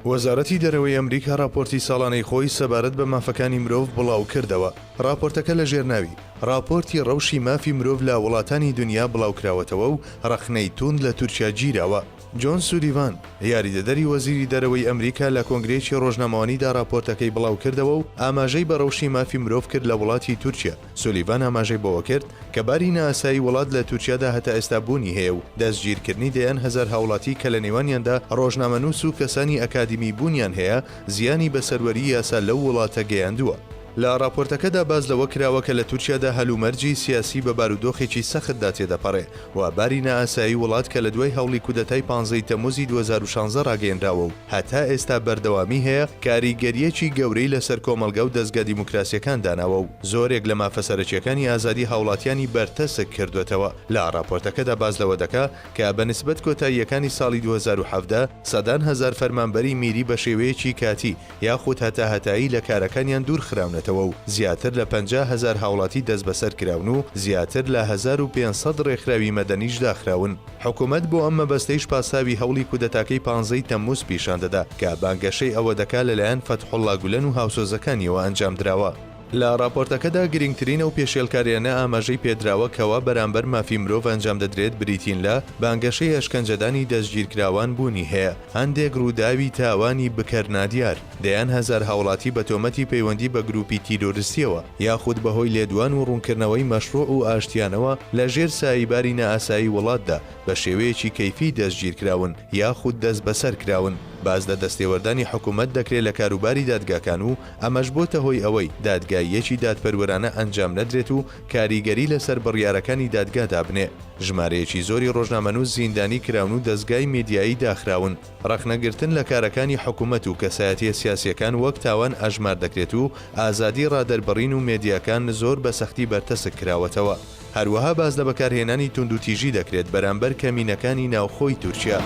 وەزارەتی دەرەوەی ئەمریکا راپۆرتی ساڵانەی خۆی سەبارەت بە مافەکانی مرۆڤ بڵاو کردەوە. راپۆرتەکە لە ژێرناوی راپۆرتی ڕەوشی مافی مرۆڤ لە وڵاتانی دنیا بڵاوکراوەتەوە و ڕەخنەی توند لە تورکیا گیراوە. جۆن سولیڤان یاریدەدەری وەزیری دەرەوەی ئەمریکا لە کۆنگرێکی ڕۆژنامەوانیدا راپۆرتەکەی بڵاو کردەوە و ئاماژەی بە ڕەوشی مافی مرۆڤ کرد لە وڵاتی تورکیا. سولیڤان ئاماژەی بەوە کرد کە باری نائاسایی وڵات لە تورکیادا هەتا ئێستا بوونی هەیە و دەستگیرکردنی دەیان هەزار هاوڵاتی کە لە نێوانیاندا ڕۆژنامەنووس و کەسانی ئەکادیمی بوونیان هەیە زیانی بە سەروەری یاسا لەو وڵاتە گەیاندووە. لە راپۆرتەکەدا باز لەوە کراوە کە لە تورکیادا هەلومەرجی سیاسی بە بارودۆخێکی سەختدا تێدەپەڕێ و باری نائاسایی وڵات کە لە دوای هەوڵی کودەتای 15 تەموزی 2016 ڕاگەیەنراوە و هەتا ئێستا بەردەوامی هەیە کاریگەریەکی گەورەی لەسەر کۆمەلگا و دەستگا دیموکراسیەکان داناوە و زۆرێک لە مافەسەرچیەکانی ئازادی هاوڵاتیانی بەرتەسک کردوێتەوە. لە راپۆرتەکەدا باز لەوە دەکا کە بەنسبەت کۆتاییەکانی ساڵی 2017 سەدان هەزار فەرمانبەری میری بە شێوەیەکی کاتی یاخود هەتا هەتایی لە کارەکانیان دوور خراونەتەوە و زیاتر لە 50,000 هاوڵاتی دەست بەسەر کراون و زیاتر لە 1500 ڕێکخراوی مەدەنیش داخراون. حکوومەت بۆ ئەم مەبەستەیش پاساوی هەوڵی کودەتاکەی 15 تەموز پیشان دەدا کە بانگەشەی ئەوە دەکا لەلایەن فەتحوڵڵا گولەن و هاوسۆزەکانیەوە ئەنجام درراوە. لە راپۆرتەکەدا گرنگترینە و پێشێلکاریانە ئاماژەی پێدراوە کەوا بەرامبەر مافی مرۆڤ ئەنجام دەدرێت بریتین لە بانگەشەی ئەشکەنجەدانی دەستگیرکراوان بوونی هەیە. هەندێک ڕووداوی تاوانی بکەرنادیار دەیان هەزار هاوڵاتی بە تۆمەتی پەیوەندی بە گروپی تیرۆریستیەوە یاخود بەهۆی لێدوان و ڕوونکردنەوەی مەشروع و ئاشتیانەوە لە ژێر سایباری نائاسایی وڵاتدا بە شێوەیەکی کەیفی دەستگیرکراون یاخود دەست بەسەر کراون. باز لە دەستێوەردانی حکوومەت دەکرێت لە کاروباری دادگاکان و ئەمەش بۆتە هۆی ئەوەی دادگاییەکی دادپەروەرانە ئەنجام نەدرێت و کاریگەری لەسەر بڕیارەکانی دادگادا بنێ. ژمارەیەکی زۆری ڕۆژنامەنووس زیندانی کراون و دەستگای میدیایی داخراون. ڕەخنەگرتن لە کارەکانی حکوومەت و کەسایەتیە سیاسیەکان وەک تاوان ئەژمار دەکرێت و ئازادی ڕادەربڕین و میدیاکان زۆر بە سەختی بەرتەسک کراوەتەوە. هەروەها باز لە بەکارهێنانی توندوتیژی دەکرێت بەرامبەر کەمینەکانی ناوخۆی تورکیا.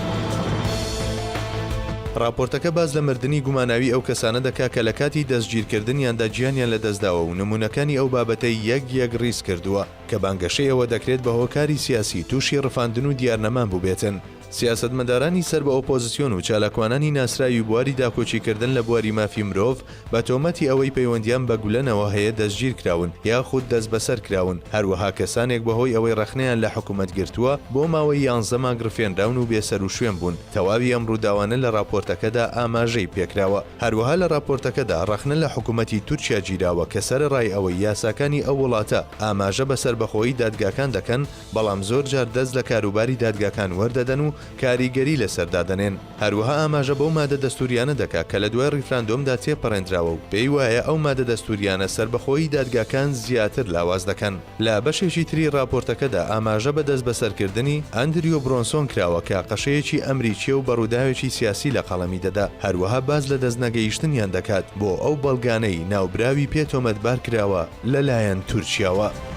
راپۆرتەکە باز لە مردنی گوماناوی ئەو کەسانە دەکا کە لە کاتی دەستگیرکردنیاندا گیانیان لە دەستداوە و نمونونەکانی ئەو بابەتەی یەک ڕیز کردووە کە بانگەشەی ئەوە دەکرێت بە هۆکاری سیاسی تووشی ڕفاندن و دیارنەمان بووبێتن. سیاسەتمەدارانی سەر بە ئۆپۆزیسیۆن و چالاکوانانی ناسراوی بواری داکۆچیکردن لە بواری مافی مرۆڤ بە تۆمەتی ئەوەی پەیوەندیان بە گولەنەوە هەیە دەستگیر کراون یاخود دەست بەسەر کراون. هەروەها کەسانێک بەهۆی ئەوەی ڕەخنەیان لە حکوومەت گرتووە بۆ ماوەی 11 مانگ گرفێنراون و بێسەر و شوێن بوون. تەواوی ئەم ڕووداوانە لە راپۆرتەکەدا ئاماژەی پێکراوە. هەروەها لە راپۆرتەکەدا ڕەخنە لە حکوومەتی تورکیا گیراوە کە سەرڕای ئەوەی یاساکانی ئەو وڵاتە ئاماژە بەسەر بەخۆیی دادگاکان دەکەن بەڵام زۆر جار دەست لە کاروباری دادگاکان وەردەدەن و کاریگەری لەسەردادەنێن. هەروەها ئاماژە بەو مادە دەستوریانە دەکا کە لە دوای ڕیفراندۆمدا تێپەڕێنراوە و پێی وایە ئەو مادە دەستوریانە سەربەخۆیی دادگاکان زیاتر لاواز دەکەن. لە بەشێکی تری راپۆرتەکەدا ئاماژە بە دەست بەسەرکردنی ئەندریۆ برۆنسۆن کراوە کە قەشەیەکی ئەمریکیە و بەڕووداوێکی سیاسی لە قەڵەمی دەدا. هەروەها باز لە دەستنەگەیشتنیان دەکات بۆ ئەو بەڵگانەی ناوبراوی پێ تۆمەتبار کراوە لەلایەن تورکیاوە.